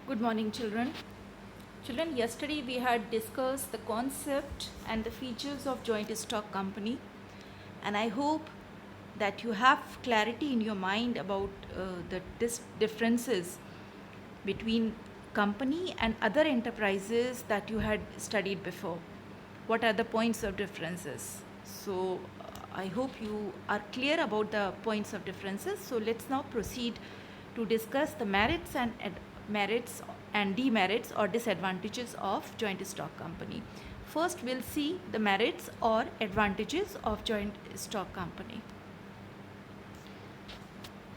Good morning, children. Children, yesterday we had discussed the concept and the features of joint stock company, and I hope that you have clarity in your mind about the differences between company and other enterprises that you had studied before. What are the points of differences? So, I hope you are clear about the points of differences. So, let's now proceed to discuss the merits and demerits or disadvantages of joint stock company. First, we'll see the merits or advantages of joint stock company.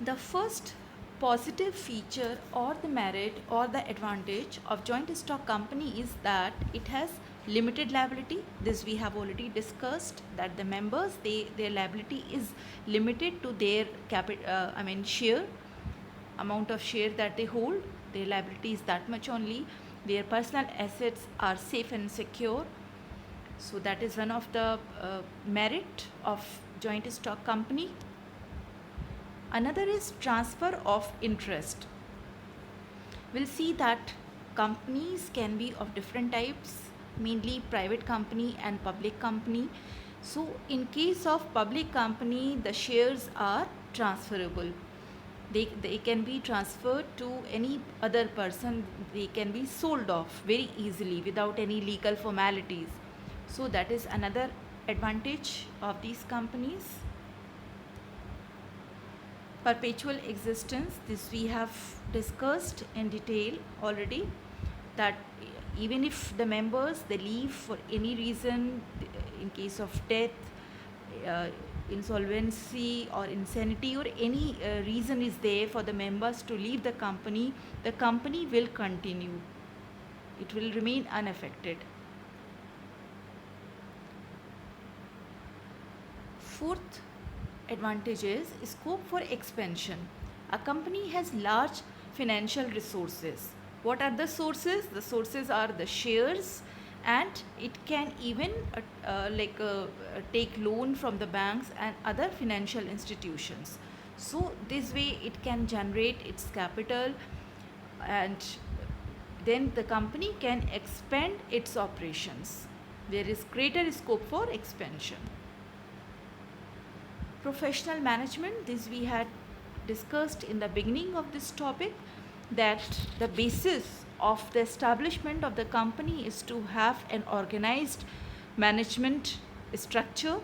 The first positive feature or the merit or the advantage of joint stock company is that it has limited liability. This we have already discussed, that the members, their liability is limited to their share, amount of share that they hold. Their liability is that much only. Their personal assets are safe and secure. So that is one of the merit of joint stock company. Another is transfer of interest. We'll see that companies can be of different types, mainly private company and public company. So in case of public company, the shares are transferable. They can be transferred to any other person. They can be sold off very easily without any legal formalities. So that is another advantage of these companies. Perpetual existence, this we have discussed in detail already, that even if the members they leave for any reason, in case of death, insolvency or insanity, or any reason is there for the members to leave the company will continue. It will remain unaffected. Fourth advantage is scope for expansion. A company has large financial resources. What are the sources? The sources are the shares, and it can even take loan from the banks and other financial institutions. So this way it can generate its capital, and then the company can expand its operations. There is greater scope for expansion. Professional management, this we had discussed in the beginning of this topic, that the basis of the establishment of the company is to have an organized management structure.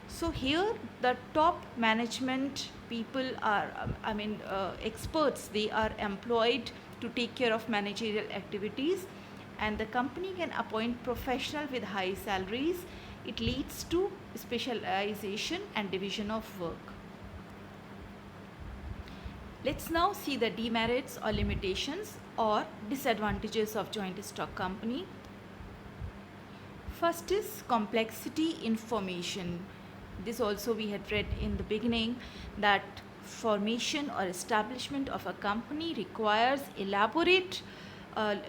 So here the top management people are experts. They are employed to take care of managerial activities, and the company can appoint professional with high salaries. It leads to specialization and division of work. Let's now see the demerits or limitations or disadvantages of joint stock company. First is complexity information. This also we had read in the beginning, that formation or establishment of a company requires elaborate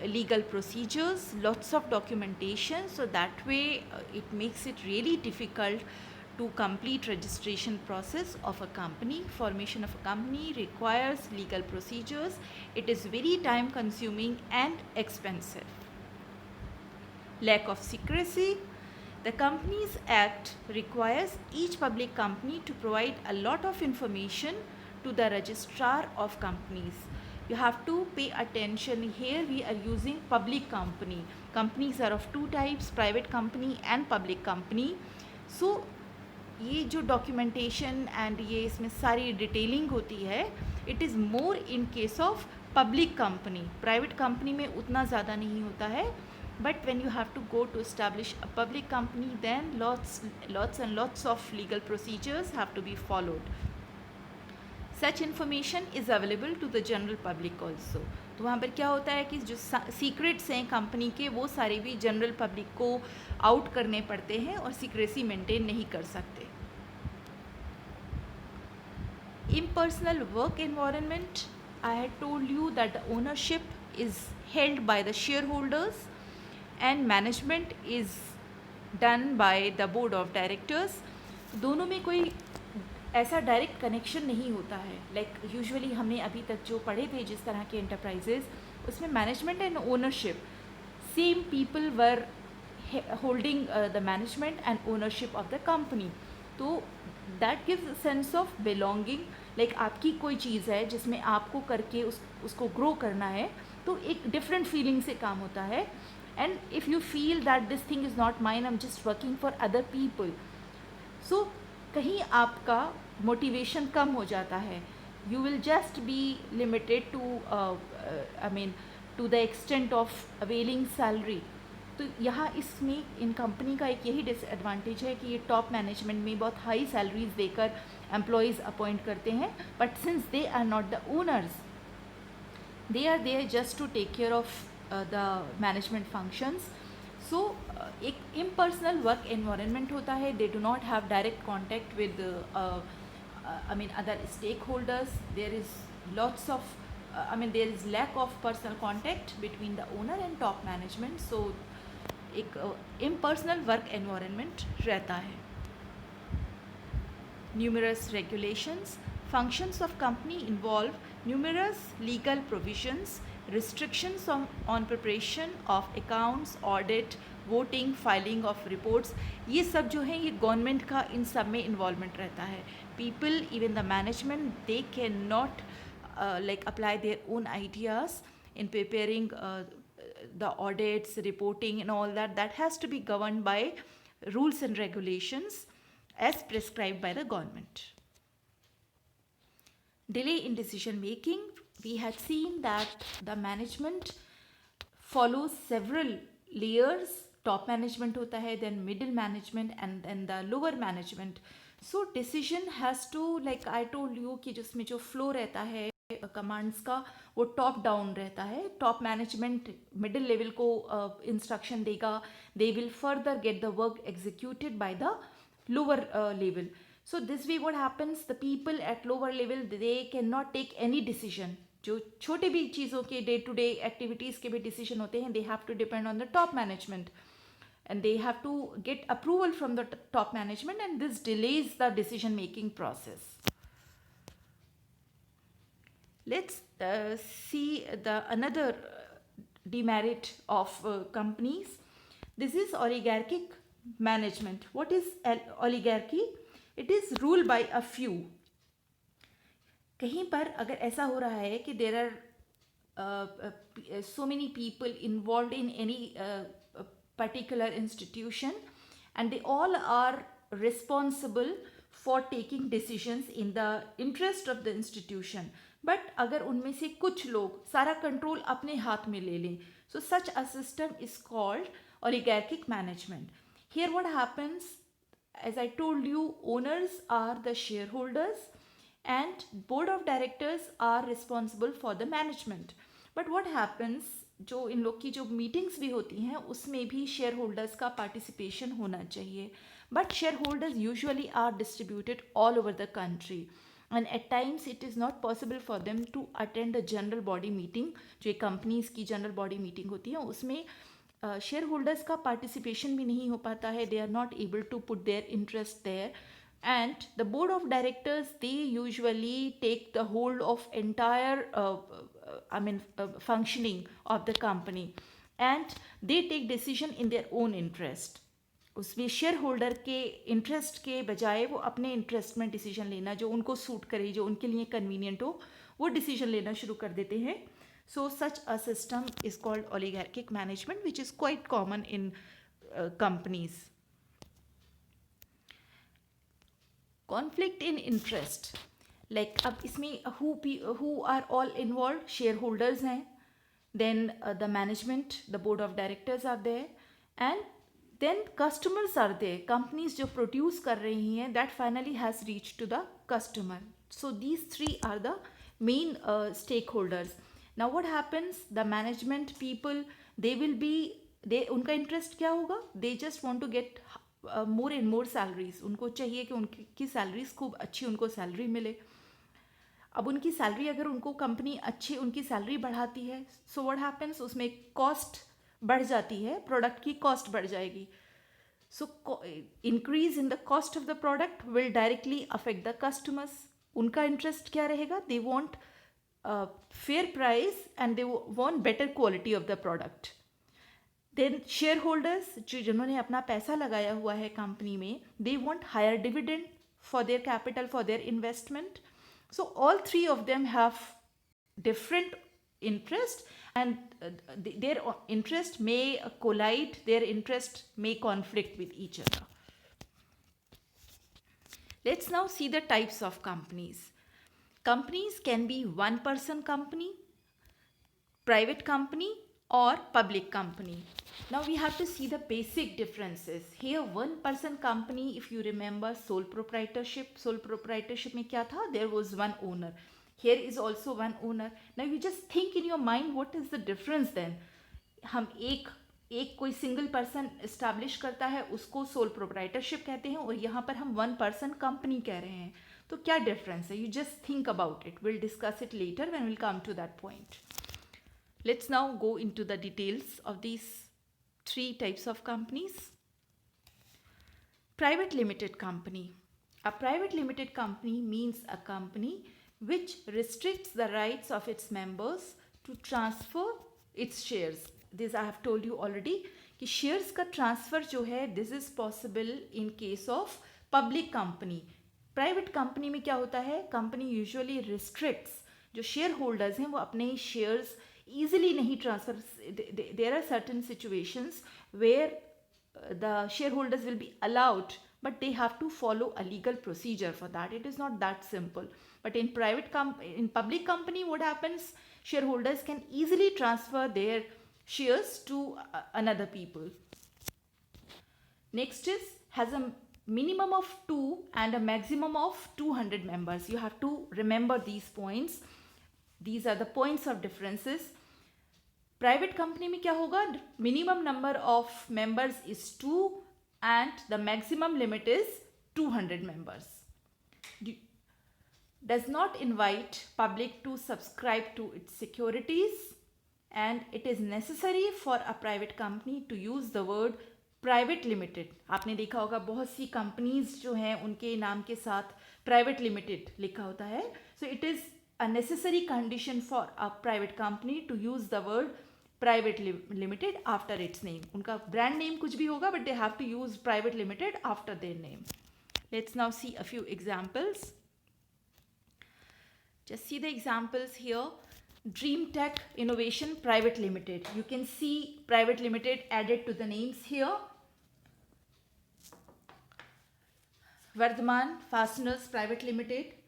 legal procedures, lots of documentation. So that way it makes it really difficult to complete registration process of a company. Formation of a company requires legal procedures. It is very time consuming and expensive. Lack of secrecy. The Companies Act requires each public company to provide a lot of information to the registrar of companies. You have to pay attention. Here we are using public company. Companies are of two types, private company and public company. So ये जो documentation and ये इसमें सारी detailing होती है, it is more in case of public company. Private company में उतना ज़्यादा नहीं होता है, but when you have to go to establish a public company, then lots and lots of legal procedures have to be followed. Such information is available to the general public also. तो वहाँ पर क्या होता है कि जो secrets हैं company के, वो सारे भी जनरल पब्लिक को आउट करने पड़ते हैं और सीक्रेसी मेंटेन नहीं कर सकते. Impersonal work environment. I had told you that the ownership is held by the shareholders and management is done by the board of directors. दोनों में कोई ऐसा डायरेक्ट कनेक्शन नहीं होता है. लाइक यूजुअली हमने अभी तक जो पढ़े थे जिस तरह के एंटरप्राइजेज, उसमें management and ownership, same people were holding the management and ownership of the company. तो that gives sense of belonging. Like आपकी कोई चीज़ है जिसमें आपको करके उसको ग्रो करना है, तो एक डिफरेंट फीलिंग से काम होता है. And if you feel that this thing is not mine, I am just working for other people, so कहीं आपका मोटिवेशन कम हो जाता है. You will just be limited to, I mean, to the extent of availing salary. तो यहाँ इसमें इन company का एक यही डिसएडवांटेज है कि ये टॉप मैनेजमेंट में बहुत हाई सैलरीज देकर एम्प्लॉयज़ अपॉइंट करते हैं, but since they are not the owners, they are there just to take care of the management functions. So एक impersonal work environment होता है. They do not have direct contact with I mean other stakeholders. There is lots of I mean there is lack of personal contact between the owner and top management. So एक impersonal work environment रहता है. Numerous regulations. Functions of company involve numerous legal provisions, restrictions on preparation of accounts, audit, voting, filing of reports. ये सब जो है ये government का इन सब में इन्वॉल्वमेंट रहता है. People, even the management, they cannot like apply their own ideas in preparing the audits, reporting and all that. That has to be governed by rules and regulations as prescribed by the government. Delay in decision making. We had seen that the management follows several layers. Top management hota hai, then middle management, and then the lower management. So decision has to, like I told you कि जिसमें जो flow रहता है commands का, वो top down रहता है. Top management middle level को इंस्ट्रक्शन देगा. They will further get the work executed by the lower level. So this way what happens, the people at lower level, they cannot take any decision. जो छोटे भी चीज़ों के day to day activities के भी decision होते हैं, they have to depend on the top management and they have to get approval from the top management, and this delays the decision making process. Let's see the another demerit of companies. This is oligarchic management. What is oligarchy? It is ruled by a few. कहीं पर अगर ऐसा हो रहा है कि there are so many people involved in any particular institution and they all are responsible for taking decisions in the interest of the institution, but अगर उनमें से कुछ लोग सारा कंट्रोल अपने हाथ में ले लें, so such a system is called oligarchic management. Here what happens, as I told you, owners are the shareholders and board of directors are responsible for the management. But what happens, जो इन लोग की जो meetings भी होती हैं उसमें भी share holders का पार्टिसिपेशन होना चाहिए. But share holders usually are distributed all over the country and at times it is not possible for them to attend the general body meeting. जो एक कंपनीज की जनरल बॉडी मीटिंग होती है उसमें share holders का participation भी नहीं हो पाता है. They are not able to put their interest there. And the board of directors, they usually take the hold of entire functioning of the company and they take decision in their own interest. उसमें share holder के interest के बजाय वो अपने interest में decision लेना, जो उनको सूट करे, जो उनके लिए कन्वीनियंट हो, वो डिसीजन लेना शुरू कर देते हैं. So such a system is called oligarchic management which is quite common in companies. Conflict in interest, like अब इसमें who are all involve, share holders हैं, then the management, the board of directors are there, and then customers are there. Companies जो produce कर रही हैं, that finally has reach to the customer. So these three are the main stake holders. Now what happens, the management people, they will be, they उनका interest क्या होगा, they just want to get more and more salaries. उनको चाहिए कि उनकी salaries खूब अच्छी उनको सैलरी मिले. अब उनकी सैलरी अगर उनको कंपनी अच्छी उनकी सैलरी बढ़ाती है, सो व्हाट हैपेंस, उसमें कॉस्ट बढ़ जाती है, प्रोडक्ट की कॉस्ट बढ़ जाएगी. So increase in the cost of the product will directly affect the customers. उनका इंटरेस्ट क्या रहेगा, they want fair price and they want better quality of the product. Then share holders जिन्होंने अपना पैसा लगाया हुआ है कंपनी में, they want higher dividend for their capital, for their investment. So all three of them have different interest, and their interest may collide, their interest may conflict with each other. Let's now see the types of companies. Companies can be one person company, private company, or public company. Now we have to see the basic differences. Here one person company, if you remember sole proprietorship में क्या था? There was one owner. Here is also one owner. Now you just think in your mind what is the difference then. हम एक कोई single person establish करता है, उसको sole proprietorship कहते हैं, और यहाँ पर हम वन पर्सन कंपनी कह रहे हैं. तो क्या डिफरेंस है? You just think about it. Will discuss it later when will come to that point. Let's now go into the details of these three types of companies. Private limited company. A private limited company means a company which restricts the rights of its members to transfer its shares. This I have told you already कि shares का transfer जो है, this is possible in case of public company. Private company में क्या होता है? Company usually restricts, जो shareholders हैं वो अपने shares easily nahi transfer. There are certain situations where the shareholders will be allowed, but they have to follow a legal procedure for that. It is not that simple. But in public company, what happens? Shareholders can easily transfer their shares to another people. Next is has a minimum of 2 and a maximum of 200 members. You have to remember these points. These are the points of differences. Private company में क्या होगा? Minimum number of members is 2 and the maximum limit is 200 members. Does not invite public to subscribe to its securities, and it is necessary for a private company to use the word private limited. आपने देखा होगा बहुत सी companies जो हैं उनके नाम के साथ प्राइवेट लिमिटेड लिखा होता है. So it is a necessary condition for a private company to use the word private limited after its name. उनका brand name कुछ भी होगा, but they have to use private limited after their name. Let's now see a few examples. Just see the examples here. Dream Tech Innovation Private Limited. You can see private limited added to the names here. Vardhman Fasteners Private Limited.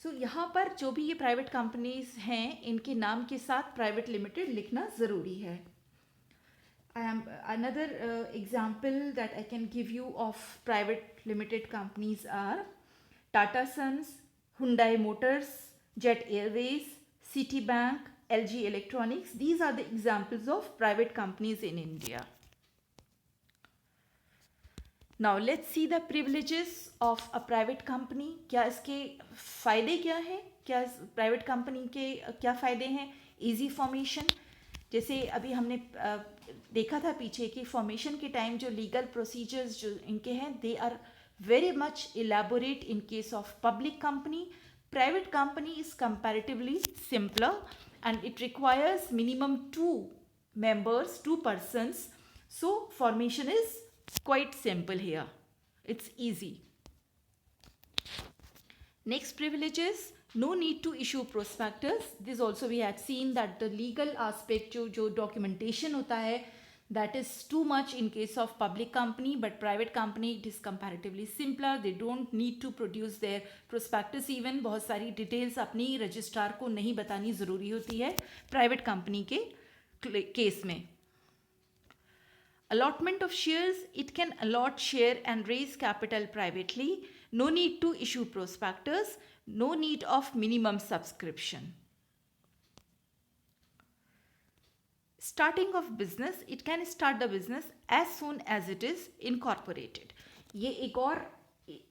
सो यहाँ पर जो भी ये private companies हैं इनके नाम के साथ प्राइवेट लिमिटेड लिखना ज़रूरी है. I am another example that I can give you of private limited companies are Tata Sons, Hyundai Motors, Jet Airways, Citibank, LG electronics. These are the examples of private companies in India. Now let's see the privileges of a private company. क्या इसके फ़ायदे क्या हैं? क्या private company के क्या फ़ायदे हैं? Easy formation. जैसे अभी हमने देखा था पीछे कि फॉर्मेशन के टाइम जो लीगल प्रोसीजर्स जो इनके हैं they are very much elaborate in case of public company. Private company is comparatively simpler and it requires minimum 2 members, 2 persons. So formation is quite simple here. It's easy. Next privileges, no need to issue prospectus. This also we had seen that the legal aspect जो documentation होता है that is too much in case of public company, but private company it is comparatively simpler. They don't need to produce their prospectus even. बहुत सारी details अपनी registrar को नहीं बतानी ज़रूरी होती है प्राइवेट कंपनी के केस में. Allotment of shares, it can allot share and raise capital privately. No need to issue prospectus. No need of minimum subscription. Starting of business, it can start the business as soon as it is incorporated. ये एक और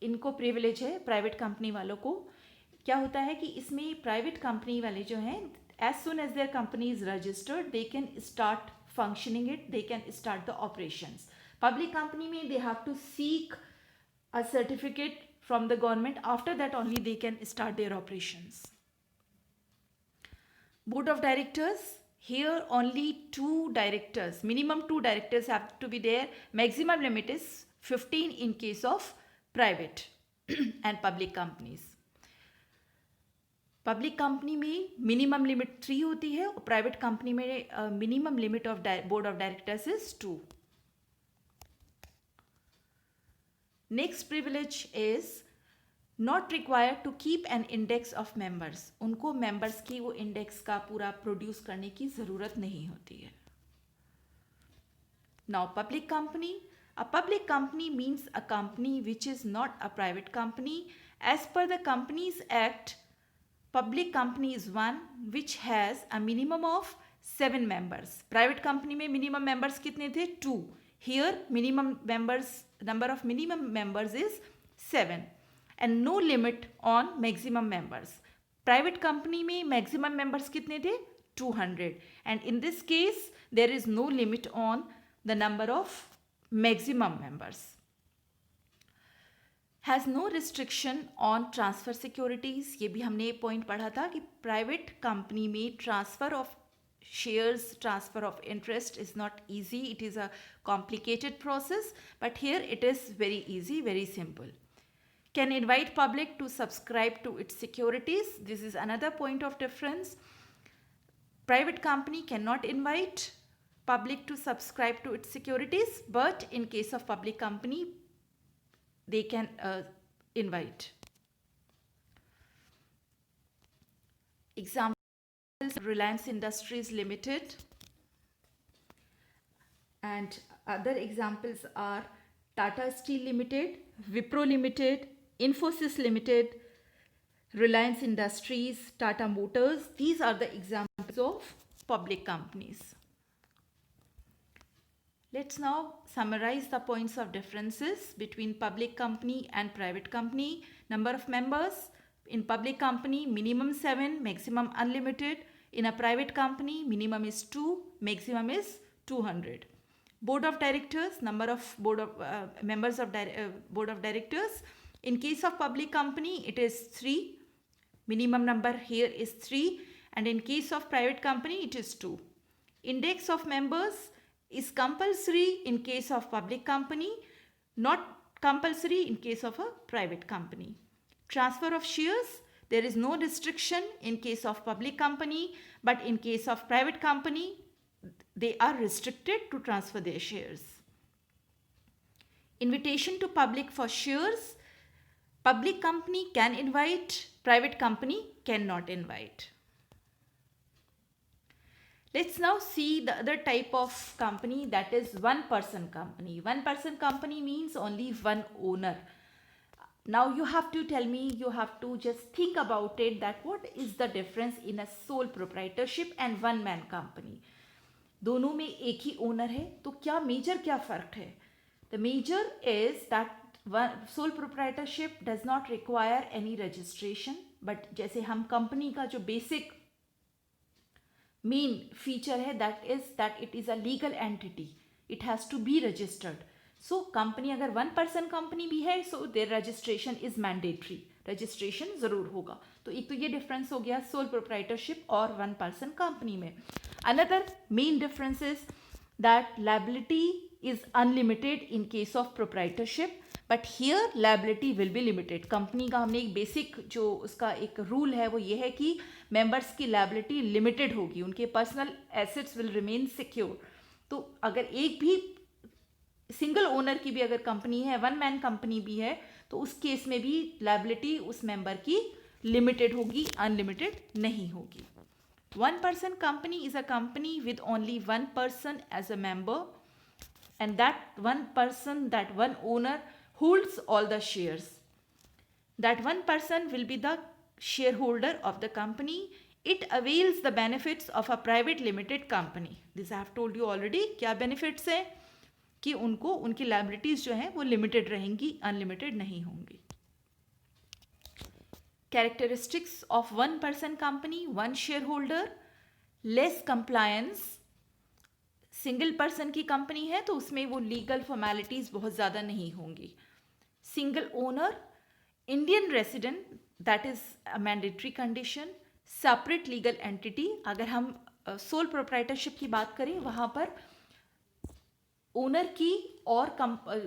इनको privilege है private company वालों को. क्या होता है कि इसमें प्राइवेट कंपनी वाले जो हैं as soon as their company is registered, they can start functioning it, they can start the operations. Public company में they have to seek a certificate from the government. After that only they can start their operations. Board of directors, here only minimum two directors have to be there. Maximum limit is 15 in case of private and public companies. Public company में minimum limit 3 होती है और private company में minimum limit of board of directors is 2. Next privilege is not required to keep an index of members. उनको members की वो index का पूरा प्रोड्यूस करने की ज़रूरत नहीं होती है. Now public company. A public company means a company which is not a private company. As per the Companies Act, public company is one which has a minimum of 7 members. Private company में minimum members कितने थे? 2. Here minimum members, number of minimum members is 7 and no limit on maximum members. Private company में maximum members कितने थे? 200 and in this case there is no limit on the number of maximum members. Has no restriction on transfer securities. ये भी हमने point पढ़ा था कि private company में transfer of shares, transfer of interest is not easy. It is a complicated process, but here it is very easy, very simple. Can invite public to subscribe to its securities. This is another point of difference. Private company cannot invite public to subscribe to its securities, but in case of public company, they can invite. Examples: Reliance Industries Limited, and other examples are Tata Steel Limited, Wipro Limited, Infosys Limited, Reliance Industries, Tata Motors. These are the examples of public companies. Let's now summarize the points of differences between public company and private company. Number of members. In public company, minimum 7, maximum unlimited. In a private company, minimum is 2, maximum is 200. Board of directors, number of members of board of directors. In case of public company, it is 3. Minimum number here is 3. And in case of private company, it is 2. Index of members is compulsory in case of public company, not compulsory in case of a private company. Transfer of shares, there is no restriction in case of public company, but in case of private company, they are restricted to transfer their shares. Invitation to public for shares, public company can invite, private company cannot invite. Let's now see the other type of company, that is one person company. One person company means only one owner. Now you have to tell me, you have to just think about it, that what is the difference in a sole proprietorship and one man company. दोनों में एक ही owner है, तो क्या major क्या फ़र्क है? The major is that sole proprietorship does not require any registration, but जैसे हम कंपनी का जो बेसिक मेन फीचर है, that is that it is a legal entity, it has to be registered. So company अगर one person company भी है, so their registration is mandatory, registration ज़रूर होगा. तो एक तो ये डिफरेंस हो गया सोल प्रोप्राइटरशिप और वन पर्सन कंपनी में. Another main difference is that liability is unlimited in case of proprietorship, but here liability will be limited. Company का हमने एक बेसिक जो उसका एक रूल है वो ये है कि मेंबर्स की लायबिलिटी लिमिटेड होगी, उनके personal assets will remain secure. तो अगर एक भी सिंगल ओनर की भी अगर कंपनी है, वन मैन कंपनी भी है, तो उस केस में भी लायबिलिटी उस मेंबर की लिमिटेड होगी, अनलिमिटेड नहीं होगी. One person company is a company with only one person as a member, and that one person, that one owner holds all the shares. That one person will be the shareholder of the company. It avails the benefits of a private limited company. This I have told you already. क्या benefits है कि उनको उनकी liabilities जो हैं वो limited रहेंगी, unlimited नहीं होंगी. Characteristics of one person company, one shareholder, less compliance. Single person की कंपनी है तो उसमें वो लीगल फॉर्मेलिटीज़ बहुत ज़्यादा नहीं होंगी. Single owner, Indian resident, that is a mandatory condition. Separate legal entity, अगर हम सोल प्रोप्राइटरशिप की बात करें, वहाँ पर ओनर की और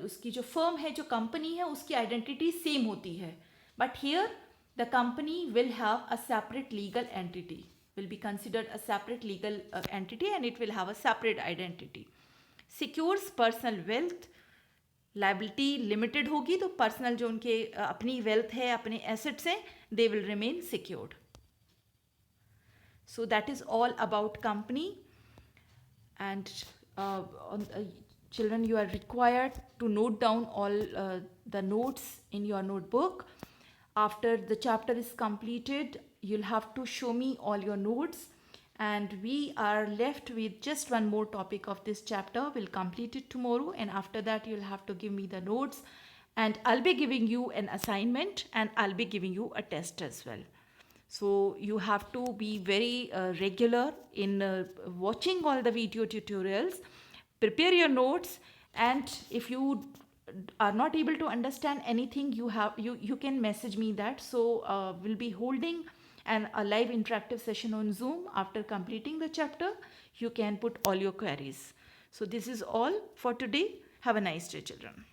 उसकी जो फर्म है, जो कंपनी है, उसकी आइडेंटिटी सेम होती है. But here the company will have a separate legal entity, will be considered a separate legal entity, and it will have a separate identity. Secures personal wealth. Liability limited होगी तो personal जो उनके अपनी wealth है, अपने assets हैं, they will remain secured. So that is all about company. And children, you are required to note down all the notes in your notebook. After the chapter is completed, you'll have to show me all your notes, and we are left with just one more topic of this chapter. We'll complete it tomorrow, and after that you'll have to give me the notes, and I'll be giving you an assignment, and I'll be giving you a test as well. So you have to be very regular in watching all the video tutorials. Prepare your notes, and if you are not able to understand anything, you can message me that. So we'll be holding a live interactive session on Zoom after completing the chapter. You can put all your queries. So this is all for today. Have a nice day, children.